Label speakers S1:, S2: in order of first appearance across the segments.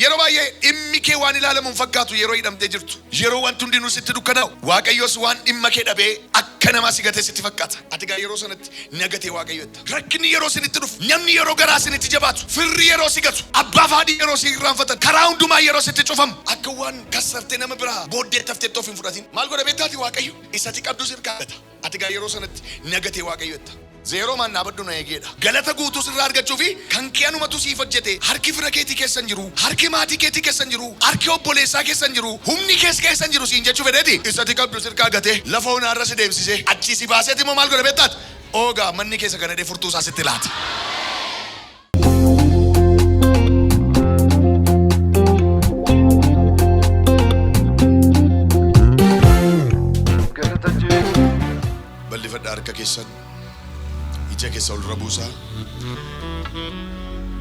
S1: yeroo baay'ee dhimmi kee waan ilaalamuun fakkaatu yeroo hidhamtee jirtu. Yeroo wanti hundinuu sitti dukkanaa'u Waaqayyos waan dhimma kee dhabee akka namaa si gatee sitti fakkaata. Ati gaa yeroo sanatti nagatee Waaqayyotta. Rakkinni yeroo sinitti dhufu, namni yeroo garaa sinitti jabaatu, firri yeroo si gatu, abbaa fi haadhi yeroo si irraanfatan, karaa hundumaa yeroo sitti cufamu, akka waan kassartee nama biraa booddee tafteetti of hin fudhatin. Maal godha beektaati Waaqayyo? Isatti qabdu sirkaa gata. Ati gaa yeroo sanatti nagatee Waaqayyotta. Zeeroo man naabaddu na eegeedha. Galata guutuu sirraa argachuu fi kan kee anumatu siif hojjete. Harki fira keetii keessan jiru, harki maatii keetii keessan jiru, harki obboleessaa keessan jiru, humni keessan jiru siin jechuu fedheeti. Isatti qabdu sirkaa gatee lafa onaarra si deemsisee achi si baaseeti moo maal godha beektaati? Oogaa manni keessa ganadee furtuu isaa sitti laata. Bal'ifadha harka keessan. Ija keessa ol rabuusaa.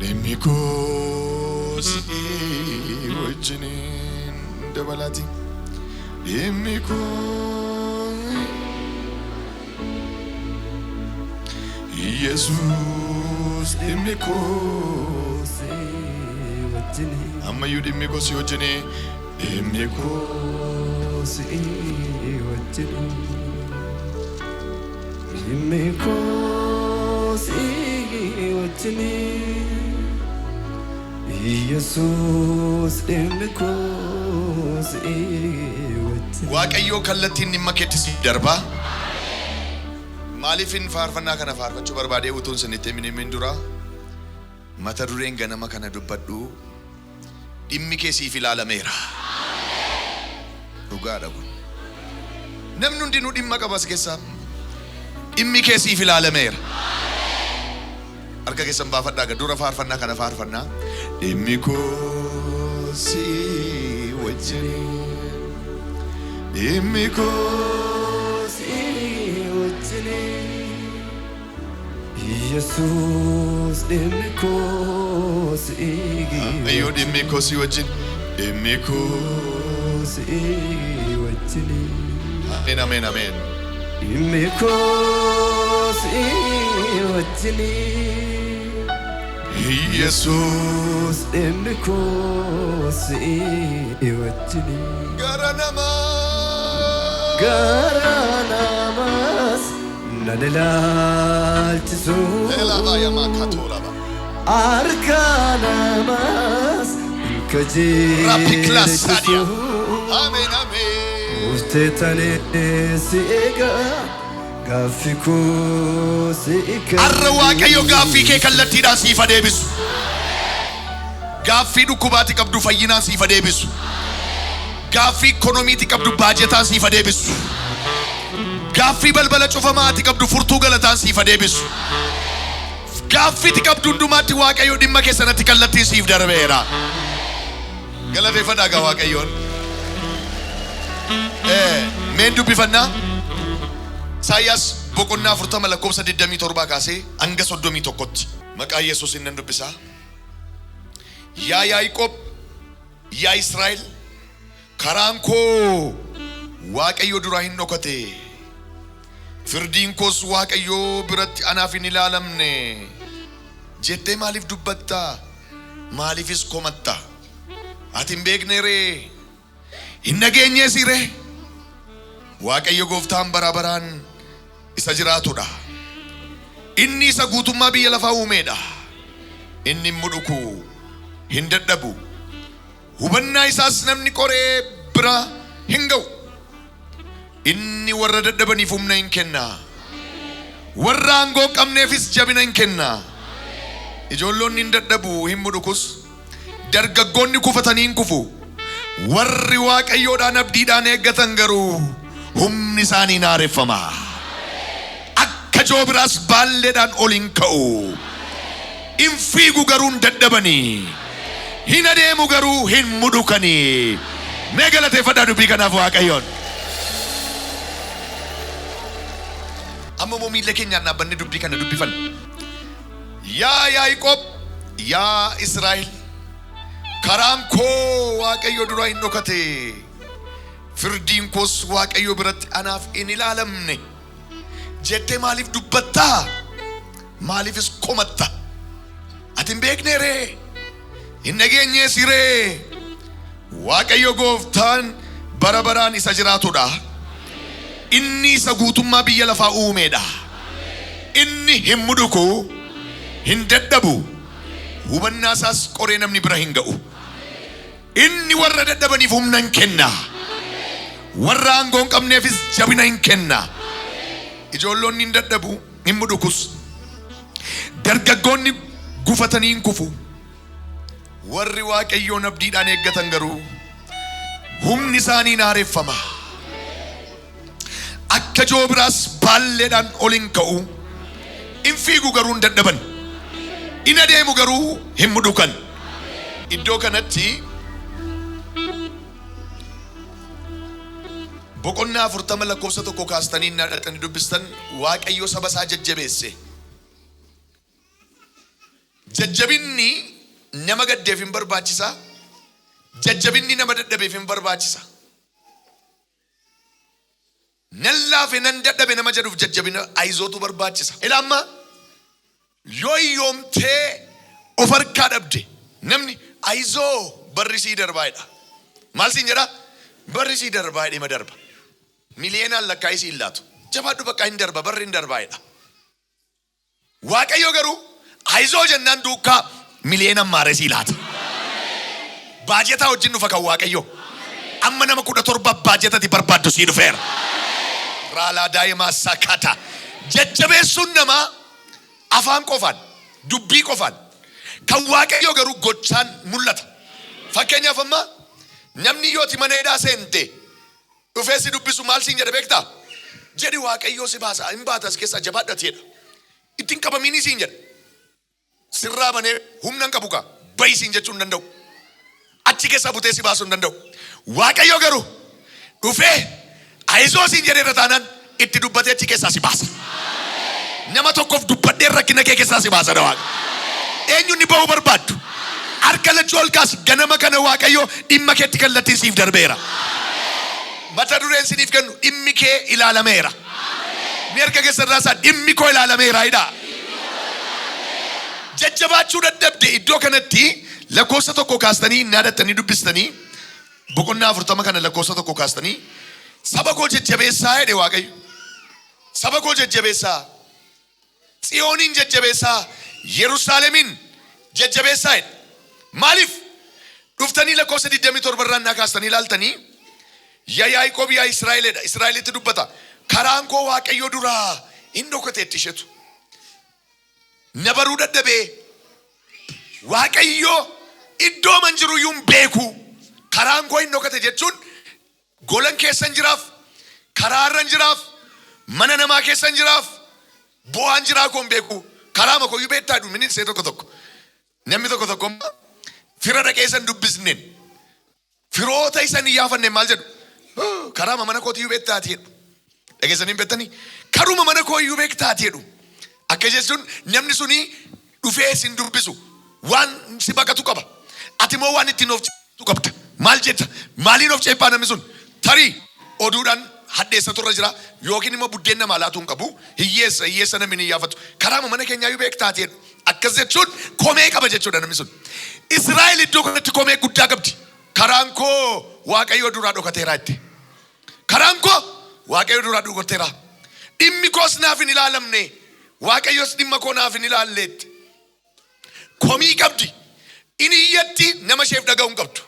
S1: Dhimmi koo si wajjiniin dabalaati. Dhimmi koo Yesuus dhimmi koo si wajjiniin. Ammayyuu dhimmi koo si wajjiniin. Dhimmi koo si wajjiniin. Dhimmi koo si wajjiniin. Yesuus dhimmi koo si wajjiniin. Waaqayyoo kallattiin dhimma keetti si darbaa. Maaliifin faarfannaa kana faarfachuu barbaadee utuun sinitti himin dura mata dureen ganama kana dubbadhu dhimmi kee siif ilaalameera. Dhugaadha kun. Namni hundinuu dhimma qabas keessaa dhimmi kee siif ilaalameera. Harka keessan baafadhaa dura faarfannaa kana faarfannaa. Dhimmi koo si wajjiniin. Dhimmi koo si wajjiniin. Yesuus dhimmi koo si wajjiniin. Ayyoo dhimmi koo si wajjin. Dhimmi koo si wajjiniin. Ameen ameen ameen. Dhimmi koo si wajjiniin. Yesuus dhimmi koo si wajjiniin. Gara namaas nan ilaalchisu. Lallabaa yamaa katolaba. Harka namaas kajeelchisu. Ameen ameen. Murteetanii si eegaa. Gaaffii koo si eegaa. Har'a Waaqayyo gaaffii kee kallattiidhaan siif deebisu. Gaaffii dhukkubaatti qabdu fayyinaan siif deebisu. Gaaffii ikoonomiitti qabdu baajetaan siif deebisu. Gaaffii balbala cufamaatti qabdu furtuu galataan siif deebisu. Gaaffiitti qabdu hundumaatti Waaqayyo dhimma keessanatti kallattiin siif darbeera. Galateeffadhaa gaa Waaqayyoon. Meen dubbifannaa Isaayyaas boqonnaa 40 lakkoofsa 27 kaasee hanga 31tti maqaa Yesuusin nan dubbisaa. Yaa Yaaqoob, yaa Israa'el, karaan koo Waaqayyo duraa hin dhokate. Firdiin koos Waaqayyo biratti anaaf hin ilaalamne. Jettee maaliif dubbatta? Maaliifis komatta? Ati hin beekne ree? Hin dhageenyees ree? Waaqayyo gooftaan bara baraan isa jiraatudha. Inni isa guutummaa biyya lafaa uumeedha. Inni hin mudhuku, hin dadhabu. Hubannaa isaas namni qoree bira hin ga'u. Inni warra dadhabaniif humna hin kenna. Warra aangoo qabneefis jabina hin kenna. Ijoollonni hin dadhabu, hin mudhukus. Dargaggoonni kufatanii hin kufu. Warri Waaqayyoodhaan abdiidhaan eeggatan garuu humni isaanii hin haareffama. Akka joobiraas baalleedhaan ol hin ka'u. Hin fiigu garuu hin dadhabanii. Hin adeemu garuu hin mudhukanii. Mee galateeffadhaa dubbii kanaaf Waaqayyoon. Amma moo miilla keenyaan dhaabbanne dubbii kana dubbifan. Yaa Yaaqoob, yaa Israa'el, karaan koo Waaqayyo duraa hin dhokate. Firdiin koos Waaqayyo biratti anaaf hin ilaalamne. Jettee maaliif dubbatta? Maaliifis komatta? Ati hin beekne ree? hin dhageenye siree Waaqayyo gooftaan bara baraan isa jiraatudha. Inni isa guutummaa biyya lafaa uumeedha. Inni hin muduku, hin dadhabu, hubannaa isaas qoree namni bira hin ga'u. Inni warra dadhabaniif humna hin kenna, warra aangoo hin qabneefis jabina hin kenna. Ijoollonni hin dadhabu, hin mudukus. Dargaggoonni gufatanii hin kufu. Warri Waaqayyoon abdiidhaan eeggatan garuu humni isaanii hin haareffama. Akka joobiraas baalleedhaan ol hin ka'u. In fiigu garuu hin dadhaban. In adeemu garuu hin mudukan. Iddoo kanatti boqonnaa 40 lakkoofsa 1 kaastanii dhaqanii dubbistan Waaqayyo saba isaa jajjabeesse. Jajjabinni nama gaddeef hin barbaachisa. Jajjabinni nama dadhabeef hin barbaachisa. Nan laafe nan dadhabe nama jedhuuf jajjabina ayizootu barbaachisa. Ilaamma yoo yoomtee of harkaa dhabde namni ayizoo barrisii darbaadha. Maal siin jedha? Barrisii darbaadha ima darba. Miliyeenaan lakkaa'isii hin laatu. Jabaadhu bakka hin darba barri hin darbaadha. Waaqayyo garuu ayizoo jennaan duukaa miliyeenaan maaresii laata. Baajetaa wajjin dhufa kan Waaqayyo. Amma nama 17 baajetati barbaaddu sii dhufeera. Raalaa daa'imaa sakata. Jajjabeessuun namaa afaan qofaan, dubbii qofaan. Kan Waaqayyo garuu gochaan mul'ata. Fakkeenyaaf amma namni yooti mana hidhaa seente dhufee si dubbisu maal siin jedha beektaa? Jedhi Waaqayyo si baasa hin baatas keessaa jabaadhateedha. Ittiin qabamiini siin jedha. Sirraa banee humna hin qabu kaa bayi siin jechuu hin danda'u. Achi keessaa butee si baasuu hin danda'u. Waaqayyo garuu dhufee ayizoo siin jedheera taanaan itti dubbatee achi keessaa si baasa. Nama tokkoof dubbadhee rakkina kee keessaa si baasa dha Waaqa. Eenyuun ni ba'uu barbaaddu? Harka lachuu ol kaas ganama kana Waaqayyo dhimma keetti kallattiin siif darbeera. Mata dureen siniif kennu dhimmi kee ilaalameera. Mi harka keessan raasaa dhimmi koo ilaalameera hidhaa. Jajjabaachuu dadhabde iddoo kanatti lakkoofsa 1 kaastanii naadattanii dubbistanii boqonnaa 40 kana lakkoofsa 1 kaastanii saba koo jajjabeessaa jedhe Waaqayyo. Saba koo jajjabeessaa. Tsiyooniin jajjabeessaa. Yerusaalemin jajjabeessaa jedhe. Maaliif? Dhuftanii lakkoofsa 27 irraan naa kaastanii ilaaltanii yaa Yaaqoob yaa Israa'eledha. Israa'elitti dubbata. Karaan koo Waaqayyo duraa hin dhokateetti ishetu. Na baruu dadhabee Waaqayyo iddoo man jiru iyyuu hin beeku. Karaan koo hin dhokate jechuun golan keessan jiraaf, karaarran jiraaf, mana namaa keessan jiraaf, bu'aan jiraa koo hin beeku. Karaa makoo iyyuu beektaa jedhu mini see tokko. Namni tokko fira dhaqee isan dubbisneen firoota isan iyyaafanne maal jedhu? Karaa mana kootii iyyuu beektaati jedhu. Dhageessanii hin beektanii? Karuma mana koo iyyuu beektaati jedhu. Akka jechuun namni suni dhufee isin dubbisu waan si baqatu qaba. Ati moo waan ittiin of ceephatu qabda. Maal jetta? Maaliin of ceephaa namni sun? Tarii oduudhaan hadheessa turra jira yookiin immoo buddeen namaa laatu hin qabu. Hiyyeessa namni hin iyyaafatu. Karaa mana keenyaa iyyuu beektaati jedhu. Akkas jechuun komee qaba jechuudha namni sun. Israa'el iddoo kanatti komee guddaa qabdi. Karaan koo Waaqayyo duraa dhokateera itti. Karaan koo Waaqayyo duraa dhokateera. Dhimmi koos naaf hin ilaalamne. Waaqayyos dhimma koo naaf hin ilaalleetti. Komii qabdi. Inni iyyatti nama isheef dhaga'uu hin qabdu.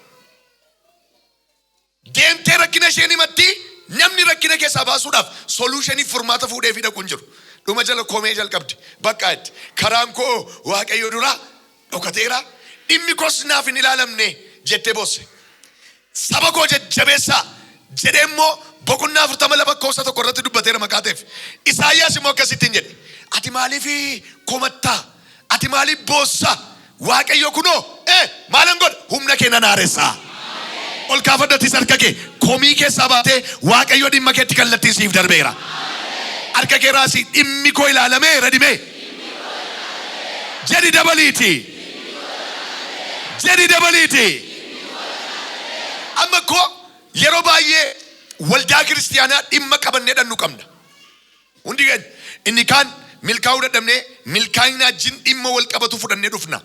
S1: Deemtee rakkina isheen himatti namni rakkina keessaa baasuudhaaf soluushinii furmaata fuudhee fi dhaqu hin jiru. Dhuma jala komee jalqabdi. Bakka itti karaan koo Waaqayyo duraa dhokateera. Dhimmi koos naaf hin ilaalamne jettee boosse. Saba koo jajjabeessaa jedhee immoo boqonnaa 40 lakkoofsa 1 irratti dubbateera maqaa ta'eef. Isaayyaas immoo akkasittiin jedhe. Ati maaliif komattaa? Ati maaliif boossaa? Waaqayyo kunoo maalan godha? Humna kee nan haaressaa. Ol kaafadhatis harka kee komii keessaa baatee Waaqayyo dhimma keetti kallattiin siif darbeera. Harka kee raasii dhimmi koo ilaalameera dhimee. Jedhi dabaliiti. Jedhi dabaliiti. Amma koo yeroo baay'ee waldaa kiristiyaanaa dhimma qabannee dhannu qabna. Hundi inni kaan milkaa'uu dadhabnee milkaa'ina wajjin dhimma wal qabatu fudhannee dhufna.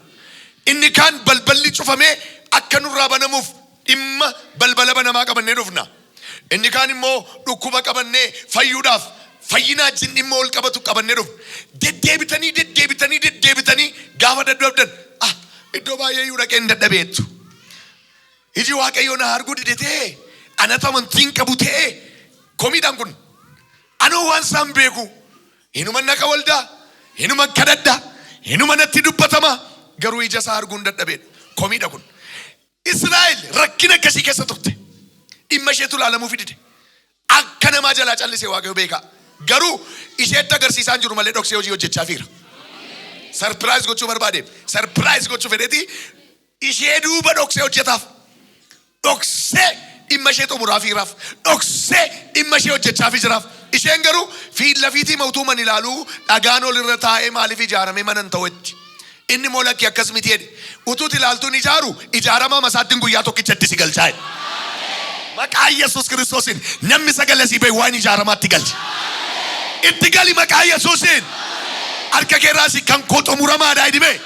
S1: Inni kaan balballi cufamee akka nurraa banamuuf dhimma balbala banamaa qabannee dhufna. Inni kaan immoo dhukkuba qabannee fayyuudhaaf fayyinaa jin dhimma ol qabatu qabannee dhufna. Deddeebitanii gaafa dadhabdan iddoo baay'ee yoo dhaqeen dadhabeettu. Iji Waaqayyoo na arguu didetee anatu amantiin qabu ta'ee komiidhaan kun anoo waan isaan beeku hinuma naqa waldaa hinuma kadhadha hinuma natti dubbatama garuu ija isaa arguun dadhabeedha. Komiidha kun. Israa'el rakkina akkasii keessa turte. Dhimma isheetu ilaalamuu fidide. Akka namaa jalaa callisee Waaqayyo beeka. Garuu isheetti agarsiisaan jiru malee dhoksee hojii hojjechaa fiira. Surprise gochuu barbaade. Surprise gochuu fedheeti ishee duuba dhoksee hojjetaaf. Dhoksee dhimma ishee xumuraa fiiraaf. Dhoksee dhimma ishee hojjechaa fi jiraaf. Isheen garuu lafiitii mootummaan ilaaluu dhagaan ol irra taa'ee maaliif ijaarame manan ta'utti. Inni moolakki akkas miti jedhe. Utuuti ilaaltuun ijaaramaa masaattiin guyyaa tokkichatti si galchaa'e. Maqaa Yesuus Kiristoosiin namni sagalee sii bahe waan ijaaramaatti galche. Itti gali maqaa Yesuusiin. Harka keerraasi kan koo xumuramaadha idime.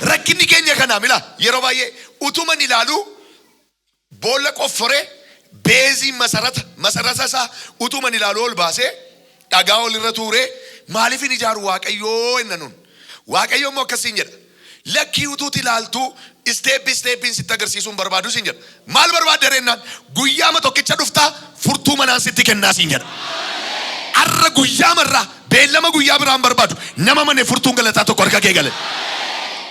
S1: Rakkinni keenya kanaa mila yeroo baay'ee utuman ilaaluu boolla qofforee beezii masarata isaa utuman ilaaluu ol baasee dhagaa ol irra tuuree maaliif hin ijaaru Waaqayyoo inna nun. Waaqayyoo immoo akkasiin jedha. Lakkii utuuti ilaaltuu isteeppiin sitti agarsiisuun barbaadu siin jedha. Maal barbaadda reennaan guyyaama tokkicha dhuftaa furtuu manaan sitti kennaa siin jedha. Arra guyyaamarraa beellama guyyaa biraan barbaadu nama mane furtuun galataa tokko harka kee gale.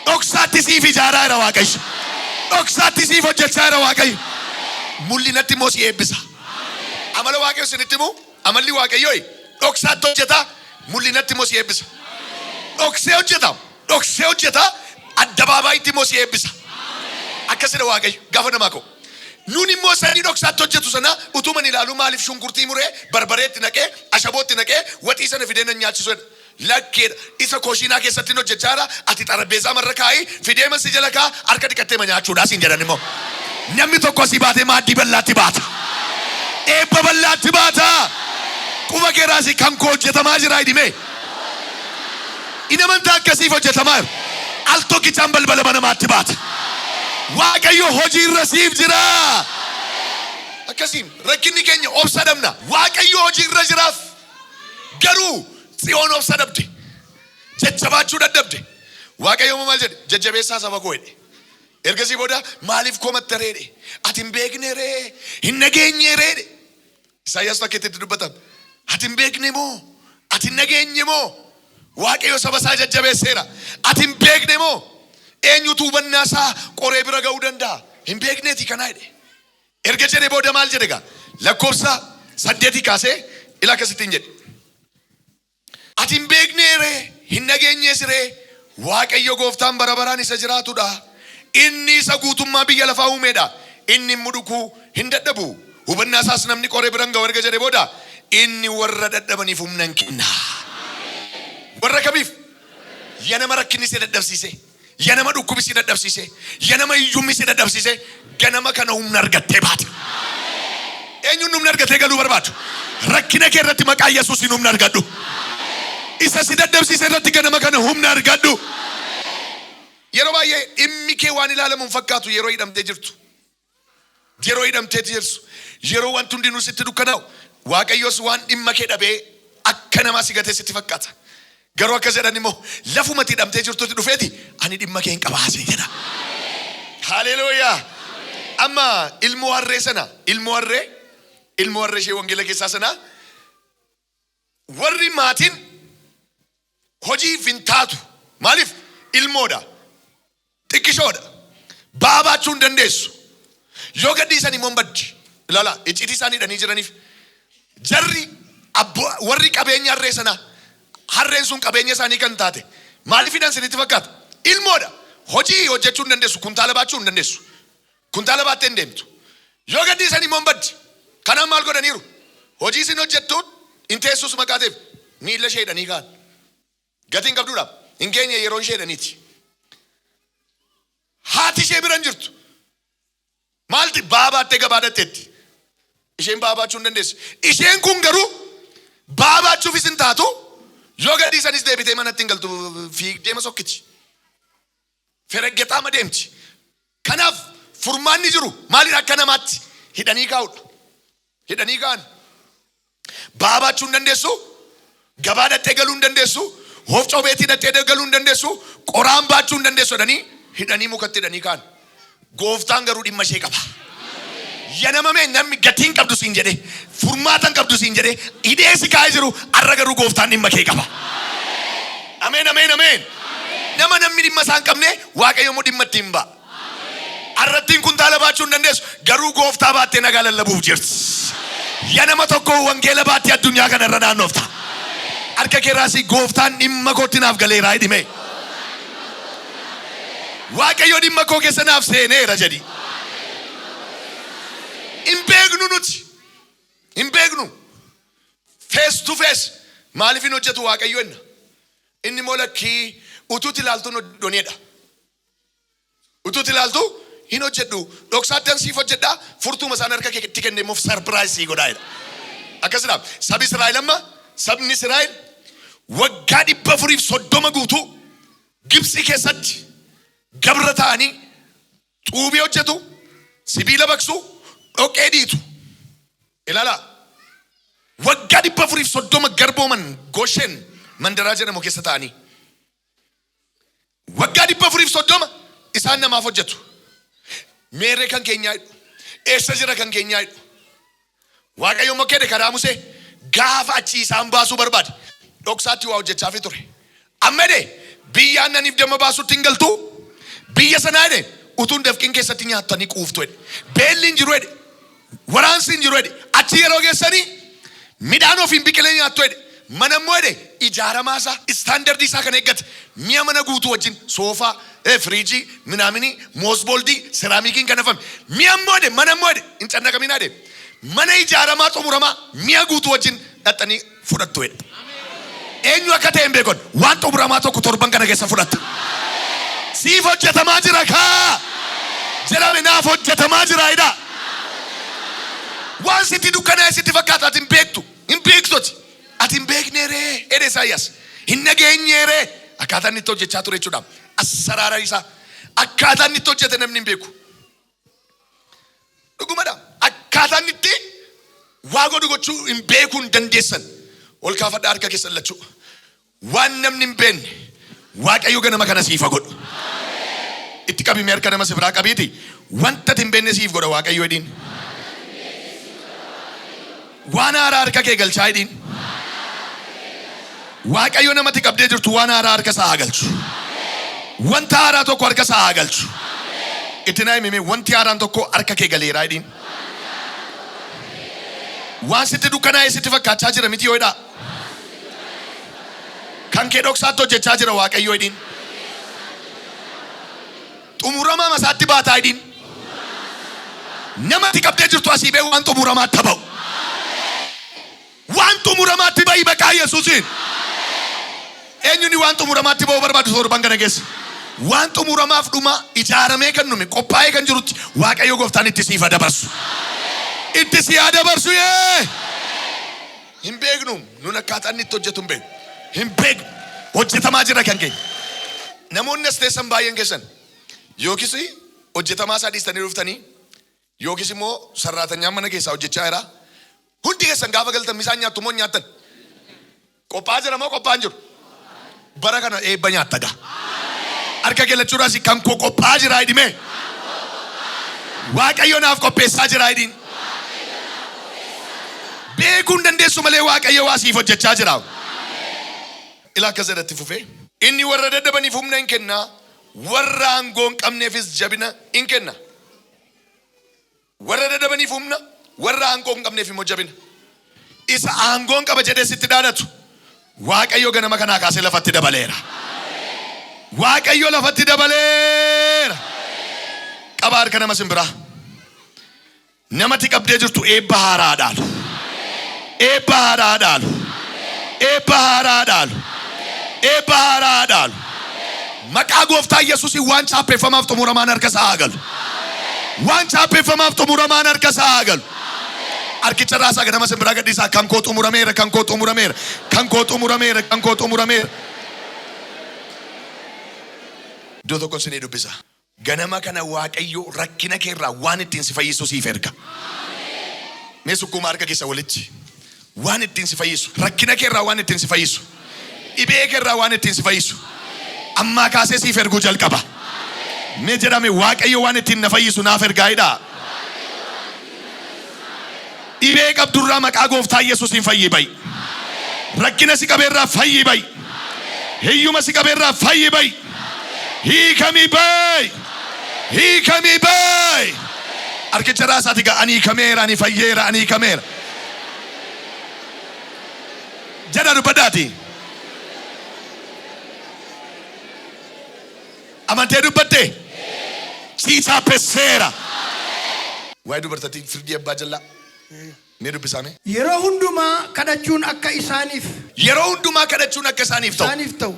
S1: Dhoksaatti siif ijaaraa jira Waaqayyo. Dhoksaatti siif hojjechaa jira Waaqayyo. Mul'inatti immoo si eebbisa. Amala Waaqayyo sinitti himu amalli Waaqayyoo dhoksaatti hojjetaa mul'inatti immoo si eebbisa. Dhoksee hojjetaa addabaabayitti immoo si eebbisa. Akkasidha Waaqayyo gaafa namaa ka'u. Nuun immoo sanii dhoksaatti hojjetu sana utuman ilaaluu maaliif shunkurtii muree barbareetti naqee ashabootti naqee waxii sana fidee nan nyaachisudha. Lakkeedha isa kooshinaa keessatti hojjechaa jira. Ati xarabbeessaa marra kaa'ii fidee mansi jala kaa harka dhiqattee nyaachuudhaa siin jedhan immoo. Namni tokko asii baatee maaddii bal'aatti baata. Eebba bal'aatti baata. Quba keeraasii kan koo hojjetamaa jira idime. Inamantaa akkasiif hojjetamaa jiru. Al tokkichaan balbala namaatti baata. Waaqayyo hojii irra siif jira. Akkasiin rakkinni keenya obsa dhabna. Waaqayyo hojii irra jiraaf. Garuu Tsiyoon obsa dhabde. Jajjabaachuu dadhabde. Waaqayyo maal jedhe? Jajjabeessaa saba koo jedhe. Ergasii booda maaliif komatta reedhe? Ati hin beekne ree? Hin nageenye reedhe? Isaayyaas takkeetti dubbatan. Ati hin beekne moo? Ati hin nageenye moo? Waaqayyo saba isaa jajjabeesseera. Ati hin beekne moo? Eenyutu hubannaa isaa qoree bira ga'uu danda'a? Hin beekneeti kanaa jedhe. Erga jedhee booda maal jedhe gaa? Lakkoofsa 8 kaasee ila akkasittiin jedhe. Ati hin beekne ree? Hin nageenyees ree? Waaqayyo gooftaan bara baraan isa jiraatudha. Inni isa guutummaa biyya lafaa uumeedha. Inni mudukuu hin dadhabu. Hubannaa isaas namni qoree bira ga'u erga jedhee booda inni warra dadhabaniif humna hin kenna. Warra kamiif? Ya nama rakkinni si dadhabsiise. Ya nama dhukkubi si dadhabsiise. Ya nama iyyummi si dadhabsiise. Ganama kana humna argattee baata. Eenyuun humna argattee galuu barbaadu? Rakkina kee irratti maqaa Yesuusiin humna argadhu. Isa si dadhabsiise irratti ganama kana humna argadhu. Yeroo baay'ee dhimmi kee waan ilaalamuun fakkaatu yeroo hidhamtee jirtu. Yeroo hidhamtee jirtu. Yeroo wanti hundinuu sitti dukkanaa'u. Waaqayyoos waan dhimma kee dhabee akka namaa si gatee sitti fakkaata. Garuu akka jedhan immoo lafumatti hidhamtee jirtutti dhufeeti ani dhimma kee hin qabaase jedha. Haleluuyaa. Amma ilmoo harree sana ilmoo harree ishee wangeela keessaa sana warri maatiin hojiif hin taatu. Maaliif? Ilmoodha. Xiqqishoodha. Baabaachuu hin dandeessu. Yoo gadhiisan immoo hin baddi. Ilaala icciitii isaanii hidhanii jiraniif jarri warri qabeenya harree sana harreen sun qabeenya isaanii kan taate maaliif hidhan sinitti fakkaata? Ilmoodha. Hojii hojjechuu hin dandeessu. Kuntaala baachuu hin dandeessu. Kuntaala baattee hin deemtu. Yoo gadhiisan immoo hin baddi. Kanaan maal godhaniiru? Hojii isin hojjettuun hin teessus maqaateef miilla ishee hidhanii kaan. Gatiin qabduudhaaf hin geenye yeroo ishee hidhaniiti. Haati ishee biran jirtu. Maalti baabaattee gabaadhatteetti. Isheen baabaachuu hin dandeessu. Isheen kun garuu baabaachuuf isin taatu yoo gadhiisanis deebitee manatti hin galtu fiigdeema sokkiti. Fereggetaa madeemti. Kanaaf furmaanni jiru maaliin akka namaatti hidhanii kaa'udha. Hidhanii kaa'an. Baabaachuun dandeessu, gabaa dhattee galuun dandeessu, hofcoo beetii dhattee galuun dandeessu, qoraan baachuun dandeessu jedhanii hidhanii mukatti hidhanii kaa'an. Gooftaan garuu dhimma ishee qaba. Yanamamee namni gatiin qabdu siin jedhe, furmaatan qabdu siin jedhe, hidheesi kaa'ee jiru arra garuu gooftaan dhimma kee qaba. Ameen, ameen, ameen. Nama namni dhimma isaan qabne Waaqayyo immoo dhimma ittiin ba'a. Arrattiin kuntaala baachuu hin dandeessu garuu gooftaa baattee nagaa lallabuuf jirti. Yanama tokko wangeela baattee addunyaa kana irra naannofta. Harka keeraasii gooftaan dhimma kootti naaf galeeraa hidhime. Waaqayyo dhimma koo keessa naaf seeneera jedhi. Hin beeknu nuti. Hin beeknu. Face to face. Maaliif hin hojjetu Waaqayyo enna? Inni immoo lakkii utuutti ilaaltu doneedha. Utuutti ilaaltu hin hojjedhu. Dhoksaatti siif hojjedhaa. Furtuuma isaan harka keetti kenneemuuf sarpiraayisii godhaa'edha. Akkasuma sabni Israa'el amma sabni Israa'el waggaa 430 guutuu Gibsii keessatti gabra ta'anii xuubii hojjetu, sibiila baqsu, dhoqqee dhiitu. Ilaalaa. Waggaa 430 garbooman Goshen mandaraa jedhamu keessa ta'anii. Waggaa 430 isaan namaaf hojjetu. Meerree kan keenyaa hidhu. Eessa jira kan keenyaa hidhu. Waaqayyo mokkeedhe karaa Musee gaafa achi isaan baasuu barbaade. Dhoksaatti waa hojjechaafi ture. Ammede biyya aannaniif damma baasuutti hin galtu. Biyya sanaa jedhe utuun dafqiin keessatti nyaattanii quuftu jedhe. Beelli hin jiru jedhe. Waraansi hin jiru jedhe. Achi yeroo geessanii midhaan ofiin biqilee nyaattu jedhe. Mana immoo jedhe ijaaramaasa istaandardii isaa kan eeggate mi'a mana guutuu wajjin soofaa, firiijii, minaamini, moosboldii, seraamikiin kan hafame. Mi'a immoo jedhe mana immoo jedhe hin cannaqaminaa jedhe. Mana ijaaramaa xumuramaa mi'a guutuu wajjin dhaxxanii fudhattu jedhe. Eenyu akka ta'e hin beekon waan xumuramaa tokko torban kana keessa fudhatta. Siif hojjetamaa jira kaa. Jedhame naaf hojjetamaa jira jedhaa. Waan sitti dukkanaa sitti fakkaatu ati hin beektu. Hin beektoti. Ati hin beekneeree jedhe Isaayyaas. Hin nageenyeeree akkaataa inni itti hojjechaa ture jechuudha. Assaraara isaa akkaataa inni itti hojjete namni hin beeku. Dhugumadha. Akkaataa inni itti waa godhu gochuu hin beekuu hin dandeessan. Ol kaafadhaa harka keessan lachuu. Waan namni hin beekne Waaqayyo ganama kana siif godhu. Itti qabimee harka nama si biraa qabiiti. Wanta ati hin beekne siif godha Waaqayyo jedhiin. Waan haaraa harka kee galchaa jedhiin. Waaqayyo namatti qabdee jirtu waan haaraa harka isaa haa galchu. Wanta haaraa tokko harka isaa haa galchu. Itti naa himime wanti haaraan tokko harka kee galeeraa jedhiin. Waan sitti dukkanaa'e sitti fakkaachaa jira miti yoo jedhaa. Kan kee dhoksaatti hojjechaa jira Waaqayyo jedhiin. Xumuramaa masaatti baataa jedhiin. Namatti qabdee jirtu asii bee waan xumuramaatti ba'u. Waan xumuramaatti ba'i maqaa Yesuusiin. Eenyuun waan xumuramaatti ba'u barbaadu torban kana keessa. Waan xumuramaaf dhuma ijaaramee kan nume qophaa'ee kan jirutti Waaqayyo gooftaan itti siif dabarsu. Itti si dabarsu yee. Hin beeknu nun akkaataa inni itti hojjetu hin beeknu. Hin beeknu hojjetamaa jira kan keenya. Namoonni as teessan baay'een keessan yookis hojjetamaa isaa dhiistanii dhuftanii yookis immoo sarraatanyaan mana keessaa hojjechaa jira. Hundi keessan gaafa galtan misaan nyaattu moo nyaattan? Qophaa jira moo qophaa hin jiru? Bara kana eebba nyaatta gaa. Harka keelachuudhaas kan koo qophaa jira hidhime. Waaqayyo naaf qopheessaa jira hidhiin. Beekuun dandeessu malee Waaqayyo waa siif hojjechaa jira. Ilaa akkas jedhatti fufee. Inni warra daddabaniif humna hin kenna. Warra aangoo hin qabneefis jabina hin kenna. Warra daddabaniif humna. Warra aangoo hin qabneef immoo jabina. Isa aangoo hin qaba jedhee sitti dhaadatu. Waaqayyo ganama kanaa kaasee lafatti dabaleera. Waaqayyo lafatti dabaleera. Qaba harka nama simbiraa. Namatti qabdee jirtu eebba haaraa dhaalu. Eebba haaraa dhaalu. Eebba haaraa dhaalu. Eebba haaraa dhaalu. Maqaa gooftaa Yesuusiin waan chaappeffamaaf xumuramaan harka isaa haa galu. Waan chaappeffamaaf xumuramaan harka isaa haa galu. Harkicha raasaa ganama simbiraa gadhiisaa kan koo xumurameera kan koo xumurameera kan koo xumurameera kan koo xumurameera. Do tokko sinii dubbisa. Ganama kana Waaqayyo rakkina keerraa waan ittiin si fayyisu siif erga. Mee sukkuma harka keessa walitti. Waan ittiin si fayyisu. Rakkina keerraa waan ittiin si fayyisu. Dhibee keerraa waan ittiin si fayyisu. Ammaa kaasee siif erguu jalqaba. Mee jedhame Waaqayyo waan ittiin na fayyisu naaf ergaayidha. Dhibee qabdurraa maqaa gooftaa Yesuusiin fayyii ba'i. Rakkina si qabeerraa fayyii ba'i. Hiyyuma si qabeerraa fayyii ba'i. Hiikamii ba'i. Hiikamii ba'i. Arkicha raasaati gaa ani hiikameera ani fayyeera ani hiikameera. Jedha dubbadhaati. Amantee dubbatte. Siisaa pesseera. Waa'ee dubartii firdii abbaa jallaa. Mee dubbisame.
S2: Yeroo hundumaa kadhachuun akka isaaniif.
S1: Yeroo hundumaa kadhachuun akka isaaniif ta'u.
S2: Isaaniif ta'u.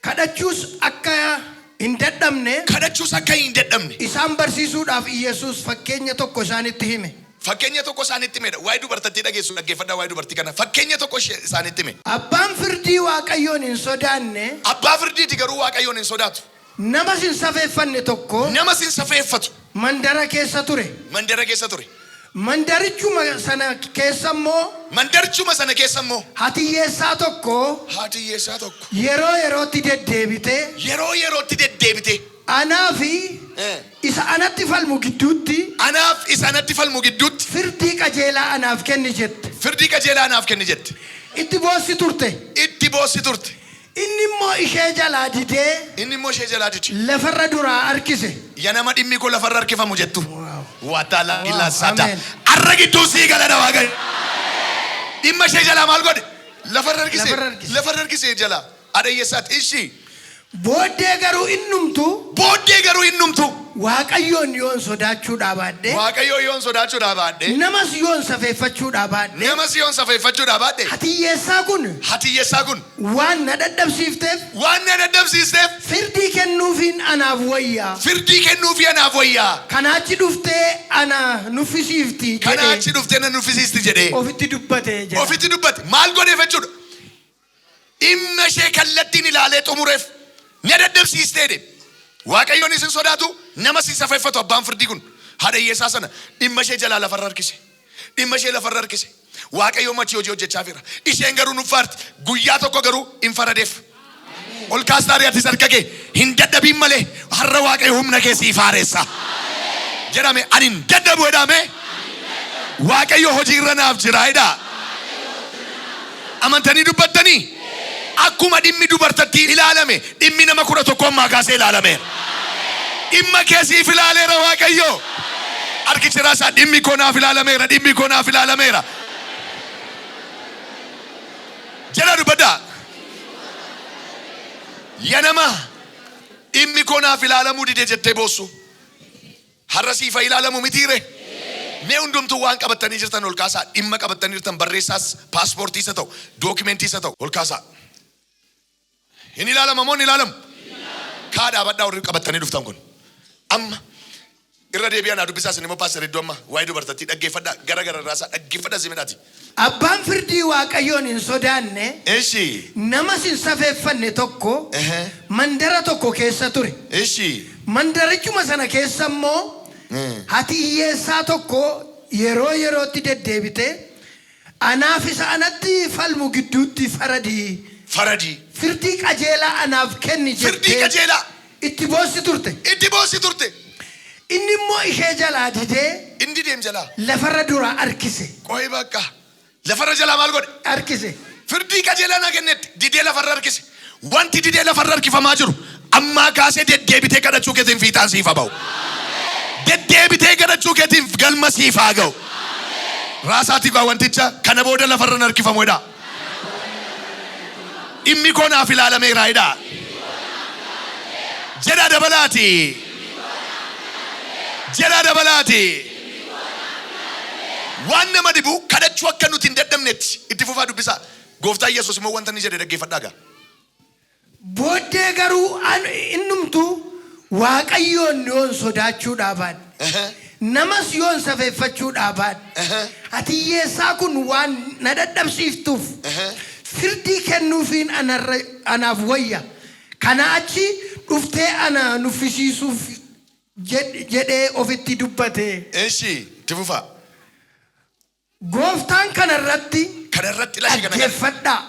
S2: Kadhachuus akka hin dadhabne.
S1: Kadhachuus akka hin dadhabne.
S2: Isaan barsiisuudhaaf Yesuus fakkeenya tokko isaanitti hime.
S1: Fakkeenya tokko isaanitti hime. Waa'ee dubartii dhageessu dhaggeeffadhaa waa'ee dubartii kana. Fakkeenya tokko isaanitti hime.
S2: Abbaan firdii Waaqayyoon hin sodaanne.
S1: Abbaa firdiiti garuu Waaqayyoon hin sodaatu.
S2: Nama sin safeeffanne tokko.
S1: Nama sin safeeffatu.
S2: Mandara keessa ture.
S1: Mandara keessa ture.
S2: Mandarichuma sana keessa immoo.
S1: Mandarichuma sana keessa immoo.
S2: Hatiyyeessaa tokko.
S1: Hatiyyeessaa tokko.
S2: Yeroo yerootti deddeebite.
S1: Yeroo yerootti deddeebite.
S2: Anaafi isa anatti falmu gidduutti.
S1: Anaaf isa anatti falmu gidduutti.
S2: Firdii qajeelaa anaaf kenni jette.
S1: Firdii qajeelaa anaaf kenni jette.
S2: Itti boossi turte.
S1: Itti boossi turte.
S2: Inni immoo ishee jalaa didee.
S1: Inni immoo ishee jalaa didee.
S2: Lafarra duraa harkise.
S1: Ya nama dhimmi koo lafarra harkifamu jettu. Wataala ila sada. Arra gidduu sii galana Waaqayyo. Dhimma ishee jalaa maal godhe? Lafarra harkise. Lafarra harkise jalaa. Adayyeessaati ishii.
S2: Booddee garuu innumtu.
S1: Booddee garuu innumtu.
S2: Waaqayyoon yoon sodaachuudhaa baadhe.
S1: Waaqayyoon yoon sodaachuudhaa baadhe.
S2: Namas yoon safeeffachuudhaa baadhe.
S1: Namas yoon safeeffachuudhaa baadhe.
S2: Hatiyyeessaa kun.
S1: Hatiyyeessaa kun.
S2: Waan na dadhabsiifteef.
S1: Waan na dadhabsiifteef.
S2: Firdii kennuufiin anaaf wayyaa.
S1: Firdii kennuufi anaaf wayyaa.
S2: Kanaachi dhuftee ana nuffisiifti jedhee.
S1: Kanaachi dhuftee na nuffisiisti jedhee.
S2: Ofitti dubbate jedha.
S1: Ofitti dubbate. Maal godheef jechuudha? Dhimma ishee kallattiin ilaalee xumureef. Na dadhabsiisteedhe. Waaqayyoon isin sodaatu nama si safeeffatu abbaan firdii kun. Haadha hiyyeessaa sana dhimma ishee jalaa lafarra harkise. Dhimma ishee lafarra harkise. Waaqayyoon machi hojii hojjechaa jira. Isheen garuu nuffaarti. Guyyaa tokko garuu hin faradeef. Ol kaastaariyaattis harka kee hin dadhabiin malee har'a Waaqayyo humna kee siif haareessa. Jedhame ani hin dadhabu jedhame. Waaqayyo hojii irra naaf jira jedha. Amantanii dubbattanii. Akkuma dhimmi dubartattii ilaalame dhimmi nama 11 ammaa kaasee ilaalame. Dhimma keessiif ilaaleera Waaqayyo. Harkichi raasaa dhimmi koo naaf ilaalameera. Dhimmi koo naaf ilaalameera. Jala dubbadhaa. Ya nama dhimmi koo naaf ilaalamuu dide jettee boossu. Har'a siifa ilaalamu mitiire. Mee hundumtuu waan qabattanii jirtan ol kaasaa. Dhimma qabattanii jirtan barreessaas paaspoortii isa ta'u dookimentii isa ta'u ol kaasaa. Hin ilaalama moo hin ilaalamu? Kaadhaa badhaa warri qabattanii dhuftan kun. Amma irra deebi'anaa dubbisaa sinima paasar iddoo amma waa'ee dubartattii dhaggeeffadhaa gara raasaa dhaggeeffadhaa siminaati.
S2: Abbaan firdii Waaqayyoon hin sodaanne.
S1: Eeshi.
S2: Nama sin safeeffanne tokko. Mandara tokko keessa ture.
S1: Eeshi.
S2: Mandarichuma sana keessa immoo. Hatiyyeessaa tokko yeroo yerootti deddeebite. Anaaf isa anatti falmu gidduutti faradii.
S1: Faradii.
S2: Firdii qajeelaa anaaf kenni jettee.
S1: Firdii qajeelaa.
S2: Itti boossi turte.
S1: Itti boossi turte.
S2: Inni immoo ishee jalaa didee.
S1: Inni deem jalaa.
S2: Lafarra duraa harkise.
S1: Qo'ee bakka. Lafarra jalaa maal godhe?
S2: Harkise.
S1: Firdii qajeelaa naa kennetti didee lafarra harkise. Wanti didee lafarra harkifamaa jiru ammaa kaasee deddeebitee kadhachuu keetiin fiixaan siif haa ba'u. Deddeebitee kadhachuu keetiin galma siif haa ga'u. Raasaatiif wanticha kana booda lafarra harkifamu jedha. Dhimmi koo naaf ilaalameera jedha. Jedha dabalaati. Jedha dabalaati. Waan nama dhibu kadhachuu akka nuti hin dadhabnetti itti fufaa dubbisaa. Gooftaan Yesuus immoo wanta inni jedhe dhaggeeffadhaa gaa.
S2: Booddee garuu innumtu Waaqayyoon yoon sodaachuudhaa baadhe. Namas yoon safeeffachuudhaa baadhe. Hatiyyeessaa kun waan na dadhabsiiftuuf. Firdii kennuufiin anaaf wayya. Kana achi dhuftee ana nuffisiisuuf jedhee ofitti dubbate.
S1: Eeshi tifufa.
S2: Gooftaan kanarratti
S1: lashi kana
S2: dhaggeeffadhaa.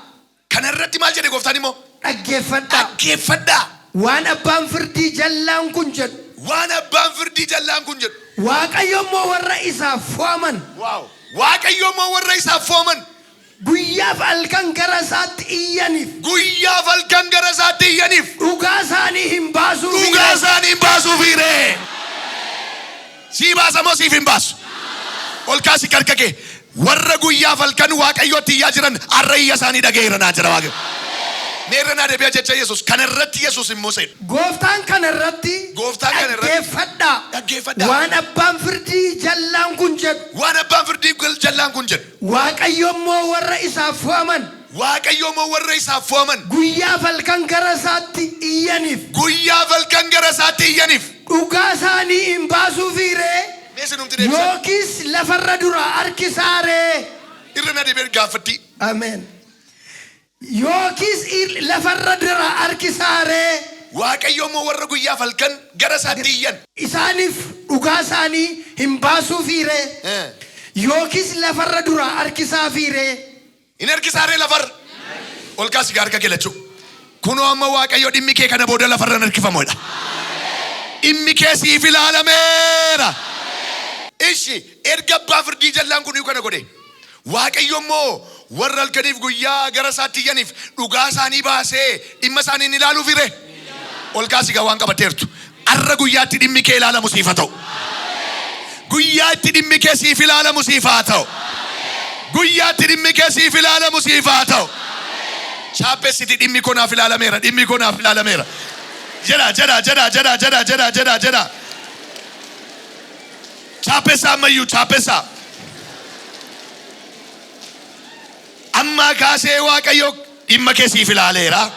S1: Kanarratti maal jedhe gooftaan immoo?
S2: Dhaggeeffadhaa. Waan abbaan firdii jallaan kun jedhu. Waaqayyo immoo warra isaaf fo'aman.
S1: Waaqayyo immoo warra isaaf fo'aman.
S2: Guyyaaf halkan gara isaatti iyyaniif. Dhugaa isaanii hin baasuufiire.
S1: Sii baasa moo siif hin baasu? Ol kaasi harka kee. Warra guyyaaf halkan waaqayyotti iyyaa jiran har'a iyya isaanii dhaga'eera naa jira waaqayyo. Meerra naa deebi'a jecha Yesuus. Kanarratti Yesuus immoo seedha.
S2: Gooftaan kanarratti dhaggeeffadhaa. Waan abbaan firdii jallaan kun jedhu. Waaqayyo immoo warra isaaf fo'aman. Guyyaaf halkan gara isaatti iyyaniif. Dhugaa isaanii hin baasuufiire. Yookiis lafarra dura harkisaare.
S1: Irra na deebi'ee gaafatti.
S2: Amen. Yookiis lafarra dura harkisaare.
S1: Waaqayyo immoo warra guyyaaf halkan gara isaatti iyyan.
S2: Isaaniif dhugaa isaanii hin baasuufiire. Yookiis lafarra dura harkisaafiire.
S1: In harkisaare lafarra. Ol kaasi harka kee lachuu. Kunoo amma waaqayyo dhimmi kee kana booda lafarra harkifamoodha. Dhimmi kee siif ilaalameera. Ishi erga abbaa firdii jallaan kun kana godhe. Waaqayyo immoo warra halkaniif guyyaa gara isaatti iyyaniif dhugaa isaanii baasee dhimma isaanii ni ilaaluufire. Ol kaasi waan qabateertu. Arra guyyaatti dhimmi kee ilaalamu siif haa ta'u. Guyyaatti dhimmi kee siif ilaalamu siif haa ta'u. Guyyaatti dhimmi kee siif ilaalamu siif haa ta'u. Chaappessiti dhimmi konaaf ilaalameera. Jedha. Chaappessa ammayyuu chaappessa. Amma kaasee waaqayyo dhimma kee siif ilaaleera.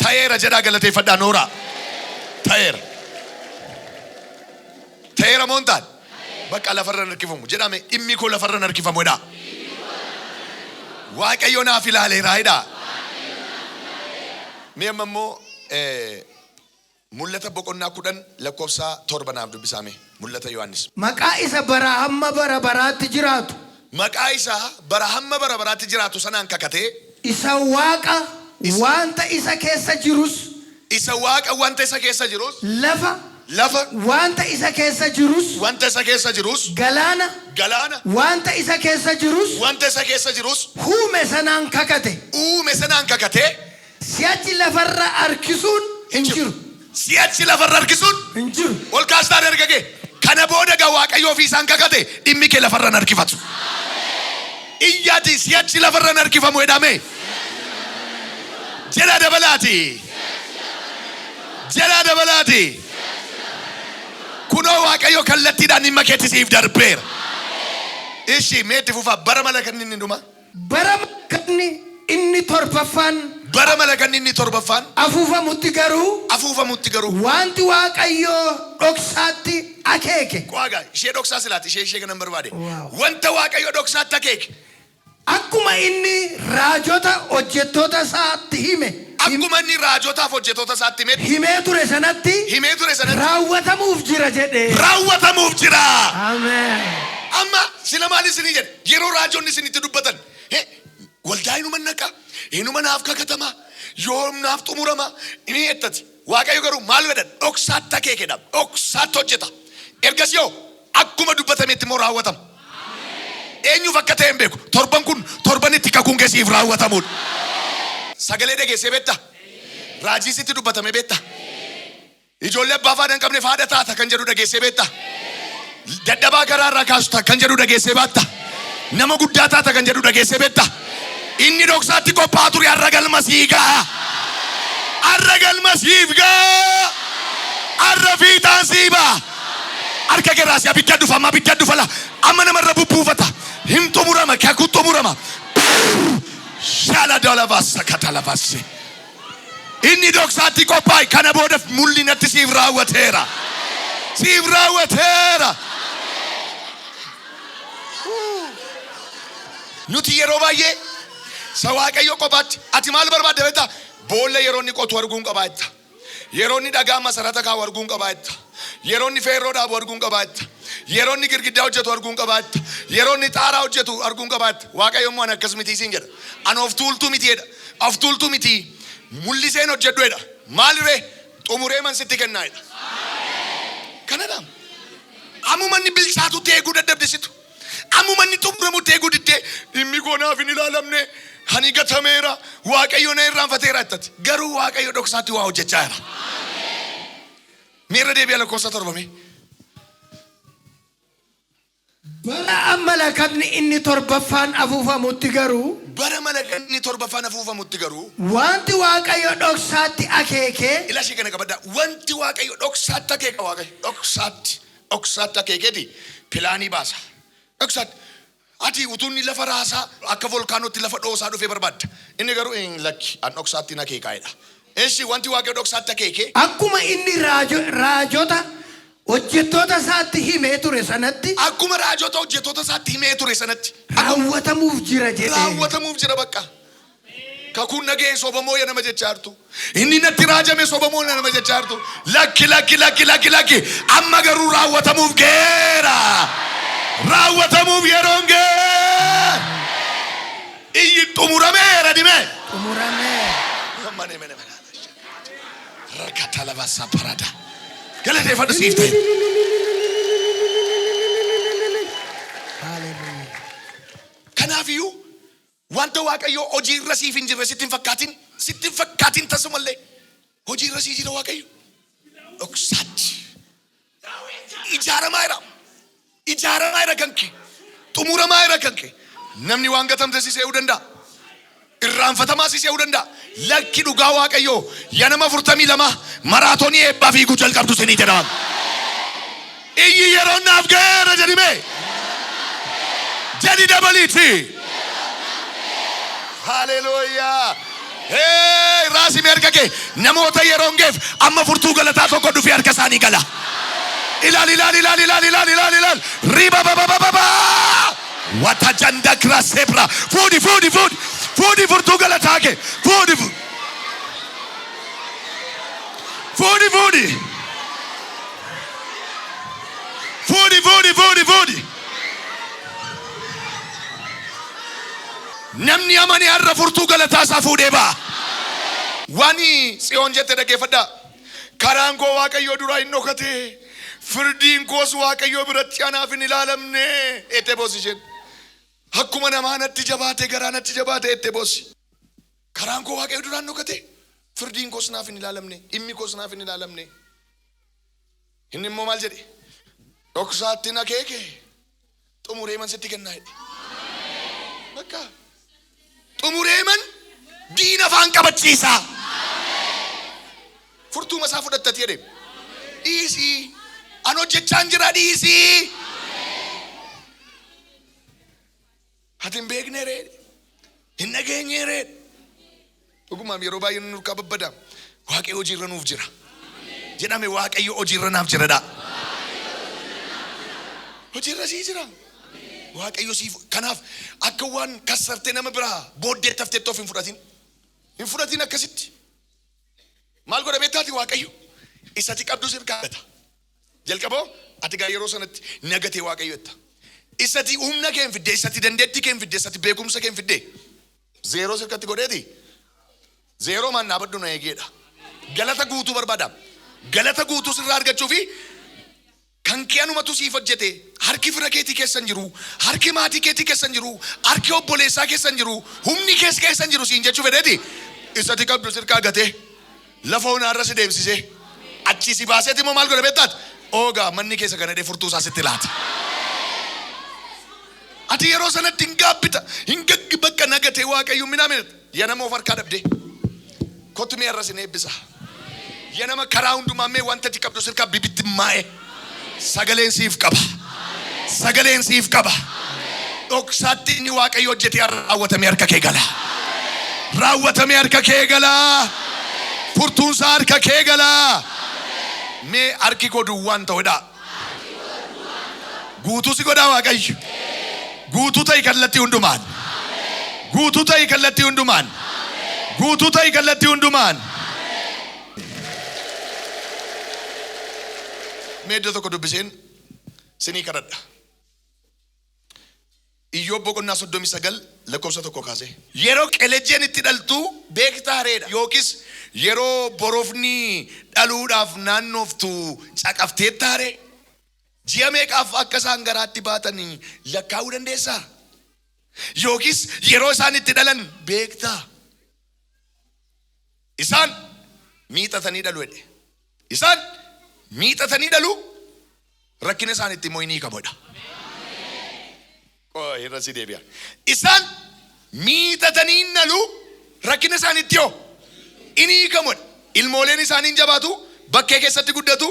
S1: Ta'eera jedhaa galateeffadhaa noora. Ta'eera moontaan. Bakka lafarra harkifamu jedhame dhimmi koo lafarra harkifamuudha. Waaqayyo naaf ilaaleera jedhaa. Mee amma immoo mul'ata boqonnaa 10 lakkoofsa 7 naaf dubbisaame. Mul'ata Yohaannis.
S2: Maqaa isa bara hamma bara baraatti jiraatu.
S1: Maqaa isa bara hamma bara baraatti jiraatu sanaan kakatee.
S2: Isa waaqa wanta isa keessa jirus. Lafa wanta isa keessa jirus. Galaana wanta isa keessa jirus. Uume sanaan kakate. Si'achi lafarra harkisuun hin jiru. Ol kaastaan erga kee. Kana booda gaa waaqayyo ofii isaan kakate dhimmi kee lafarra harkifatu. Iyyaati si'achi lafarra harkifamu jedhame. Jedha dabalaati. Kunoo waaqayyo kallattiidhaan dhimma keetti siif darbeera. Ishi meetti fufa bara malakanni inni dhuma. Bara malakanni inni torbaffaan. Afuufamutti garuu. Wanti waaqayyo dhoksaatti akeeke.
S1: Waaqa ishee dhoksaa silaati ishee kanan barbaade. Wanta waaqayyo dhoksaatti akeeke.
S2: Akkuma inni raajota hojjettoota isaatti hime. Himee ture sanatti. Raawwatamuuf jira jedhe. Amen.
S1: Amma sila maali isinii jedhe yeroo raajonni isinitti dubbatan. Waldaa inuma naqa. Inuma naaf kakatama. Yoom naaf xumurama. Inni ettati. Waaqayyo garuu maal godhan dhoksaatti akeekedha. Dhoksaatti hojjeta. Ergas yoo akkuma dubbatametti immoo raawwatama. Eenyuuf akka ta'e hin beeku. Torban kun torban itti kakuun keessiif raawwatamuudha. Sagalee dhageessee beektaa? Raajii sitti dubbatame beektaa? Ijoollee abbaa faadha hin qabneef haadha taata kan jedhu dhageessee beektaa? Dadhabaa garaarraa kaasu kan jedhu dhageessee beektaa? Nama guddaa taata kan jedhu dhageessee beektaa? Inni dhoksaatti qophaa'aa ture har'a galma sii ga'a. Har'a fiixaan sii ba'a. Harka keeraas abidda dhufala. Amma namarra bubbuufata. Hin xumurama kakuu xumurama. Shaladolabasa katalabase. Inni dhoksaatti qophaa'e kana booda mul'inatti siif raawwateera. Nuti yeroo baay'ee sa waaqayyo qophaatti ati maal barbaadda beektaa? boolla yeroo inni qotu arguun qabaata. Yeroo inni dhagaa masarata kaa'u arguun qabaata. Yeroo inni feerroo dhaabu arguun qabaata. Yeroo inni girgiddaa hojjetu arguun qabaata. Yeroo inni xaaraa hojjetu arguun qabaata. Waaqayyo immoo ana akkas miti siin jedha. Ana of tuultuu miti jedha. Of tuultuu miti. Mul'iseen hojjedhu jedha. Maaliree xumuree man sitti kennaa jedha. Kanadha. Ammuma inni bilchaatutti eeguu dadhabdesitu. Ammuma inni xumuramutti eeguu diddee dhimmi koo naaf hin ilaalamne ani gatameera waaqayyo na irraanfateera jettati. Garuu waaqayyo dhoksaatti waa hojjechaa jira. Miirra deebi'a lakkoofsa 7.
S3: Bara ammalakatni inni torbaffaan afuufamutti garuu
S1: Bara malakanni torbaffaan afuufamutti garuu
S3: wanti waaqayyo dhoksaatti akeekee
S1: ilashii kana qabadda. Wanti waaqayyo dhoksaatti akeeka waaqayyo dhoksaatti akeekeeti pilaanii baasa. Dhoksaatti ati utuunni lafa raasaa akka volkaanootti lafa dhoosaa dhufee barbaadda. Inni garuu hin lakki an dhoksaatti akeekaa'edha. Eessi wanti waaqayyo dhoksaatti akeekee
S3: akkuma inni raajota hojjettoota isaatti himee ture sanatti
S1: akkuma raajota hojjettoota isaatti himee ture sanatti
S3: raawwatamuuf jira jedhee
S1: raawwatamuuf jira bakka. Kakuun nagee sobamoo ya nama jechaa jirtu. Inni natti raajame sobamoo ya nama jechaa jirtu. Lakki amma garuu raawwatamuuf geera. Raawwatamuuf yeroon gee. Iyyi xumurameera dime.
S3: xumuramee
S1: Rakata labasa parada. Galateeffadhu siif ta'e. Kanaafiyyuu wanta waaqayyo hojii irra siif hin jirre sitti hin fakkaatin tasumallee hojii irra sii jira waaqayyo. Dhoksaatti. Ijaaramaa jira kanke. Xumuramaa jira kanke. Namni waan gatamte si se'uu danda'a. Irraanfatamaa si se'uu danda'a. Lakki dhugaa waaqayyo yanama 42 maraatoonii eebbaa fiiguu jalqabdu sinii jedhama. Iyyi yeroo naaf geera jedhime. Jadi dabaliiti. Hallelujah. Hey, raasi merga ke namoota yeroon geef amma furtuu galataa tokko dhufee harka isaanii gala. Ilaal. Riba baba. Wata janda krasebra. Fuudi furtuu galataa ke. Fuudi. Namni amani har'a furtuu galataa isaa fuudhee ba'a. Wani Tsiyoon jette dhaggeeffadhaa. Karaan koo waaqayyo duraa hin dhokate. Firdiin koos waaqayyo biratti anaaf hin ilaalamne. Ette boos isheen. Akkuma namaa natti jabaate garaa natti jabaate ette boos. Karaan koo waaqayyo duraa hin dhokate. Firdiin koos naaf hin ilaalamne. Dhimmi koos naaf hin ilaalamne. Inni immoo maal jedhe? Dhoksaatti na keeke. Xumuree man sitti kennaa jedhe. Bakka. Xumuree man diina afaan qabachiisa. Furtuuma isaa fudhattati jedhe. Dhiisii. An hojjechaan jira dhiisii. Ati hin beekne ree. Hin dhageenye ree. Dhugumaan yeroo baay'ee nuuf kababbada. Waaqayyo hojiirra nuuf jira. Jedhame waaqayyo hojiirra naaf jiradha. Hojiirra sii jira. Waaqayyo siif kanaaf akka waan kassartee nama biraa booddee tafteetti of hin fudhatin. Hin fudhatin akkasitti. Maal godha beektaati waaqayyo? Isati qabdu sirkaa gata. Jalqaboo ati gaa yeroo sanatti nagatee waaqayyo jetta. Isati humna kee hin fidde, isati dandeettii kee hin fidde, isati beekumsa kee hin fidde. Zeeroo sirkatti godheeti. Zeeroo maan dhaabadhu na eegeedha. Galata guutuu barbaada. Galata guutuu sirraa argachuufi kan kee anumatu siif hojjete. Harki fira keetii keessan jiru, harki maatii keetii keessan jiru, harki obboleessaa keessan jiru, humni kees keessan jiru siin jechuu fedheeti. Isati qabdu sirkaa gatee lafa onaarra si deemsisee achi si baaseeti immoo maal godha beektaati? Oogaa manni keessa ganadee furtuu isaa sitti laata. Ati yeroo sanatti hin gaabbita, hin gaggi bakka nagatee waaqayyo minamina. Yanama of harkaa dhabdee kottu mee arra sin eebbisa. Yanama karaa hundumaa mee wanta ati qabdu sirkaa bibitti maa'e. Sagaleen siif qaba. Sagaleen siif qaba. Dhoksaatti inni waaqayyo hojjetee raawwatamee harka kee gala. Raawwatamee harka kee gala. Furtuunsaa harka kee gala. Mee harki koo duwwaan ta'uudha. Guutuu si godhaa waaqayyo. Guutuu ta'i kallattii hundumaan. Guutuu ta'i kallattii hundumaan. Guutuu ta'e kallattii hundumaan. Meeddoo tokko dubbiseen sinii kadhadha. Iyyoob boqonnaa 39 lakkoofsa tokko kaase. Yeroo qelejjeen itti dhaltu beektaareedha. Yookis yeroo borofni dhaluudhaaf naannooftu caqafteettaare. Ji'a meeqaaf akka isaan garaatti baatanii lakkaa'uu dandeessaa? Yookis yeroo isaan itti dhalan beektaa? Isaan miixatanii dhalu jedhe. Isaan miixatanii dhalu rakkina isaaniitti immoo inni hiikamudha. Irra si deebi'a. Isaan miixatanii dhalu rakkina isaaniitti yoo inni hiikamudha. Ilmooleen isaanii jabaatu, bakkee keessatti guddatu,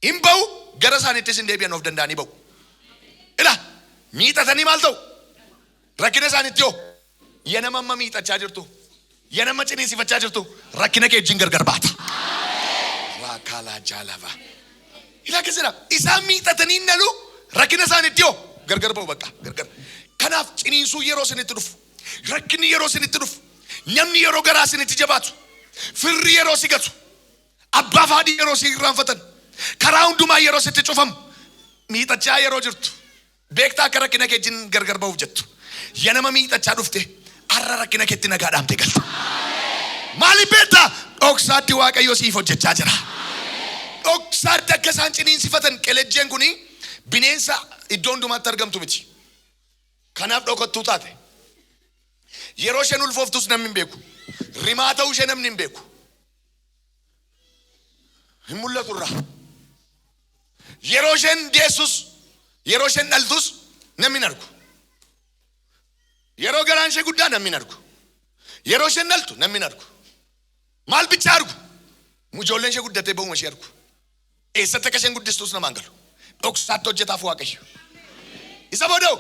S1: hin ba'u, gara isaaniittis hin deebi'an of danda'anii ba'u. Ila miixatanii maal ta'u? Rakkina isaaniitti yoo yana mamma miixachaa jirtu, yana mamma ciniinsifachaa jirtu, rakkina kee wajjin gargar baata. Raakaalaa jaalaba. Ila keessadha. Isaan miixatanii dhalu rakkina isaaniitti yoo gargar ba'u bakka gargar. Kanaaf ciniinsuu yeroo isinitti dhufu, rakkinni yeroo isinitti dhufu, namni yeroo garaa isinitti jabaatu, firri yeroo si gatu, abbaa fi haadhi yeroo si irraanfatan, karaa hundumaa yeroo sitti cufamu, miixachaa yeroo jirtu, beektaa akka rakkina kee wajjin gargar ba'uuf jettu. Ya nama miixachaa dhufte har'a rakkina keetti nagaa dhaamtee galta. Maaliif beektaa? Dhoksaatti Waaqayyo siif hojjechaa jira. Dhoksaatti akka isaan ciniinsifatan qelejjeen kuni bineensa iddoo hundumaatti argamtu miti. Kanaaf dhokattuu taate. Yeroo isheen ulfooftus namni hin beeku. Rimaa ta'uu ishee namni hin beeku. Hin mul'atu irraa. Yeroo isheen deessus, yeroo isheen dhaltus namni hin argu. Yeroo garaan ishee guddaa namni hin argu. Yeroo isheen dhaltu namni hin argu. Maal bichaa argu? Ijoolleen ishee guddatee ba'uma ishee argu. Eessatti akka isheen guddistus namaan galu. Dhoksaatti hojjetaaf Waaqayyo. Isa booda'u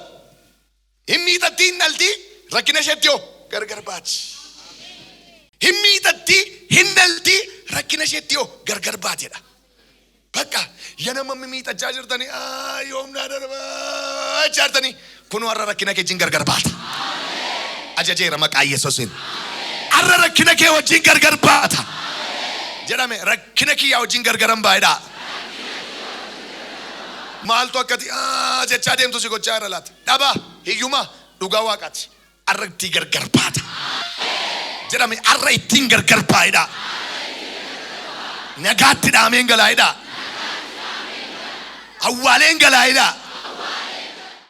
S1: hin miixattii hin dhaltii rakkina isheetti yoo gargar baati. Hin miixattii hin dhaltii rakkina isheetti yoo gargar baatedha. Bakka yana mammi miixachaa jirtanii yoomnaa darbaa jirtanii kun warra rakkina kee wajjin gargar baata. Ajajeera maqaa Yesuusiin. Har'a rakkina kee wajjin gargar baata. Jedhame rakkina kiyyaa wajjin gargaran baay'eedha. Maaltu akkati jechaa deemtu si gochaa irra laata. Dhabaa hiyyuma dhugaa Waaqaati. Har'a ittiin gargar baata. Jedhame har'a ittiin gargar baay'eedha. Nagaatti dhaameen galaayedha. Awwaaleen galaayedha.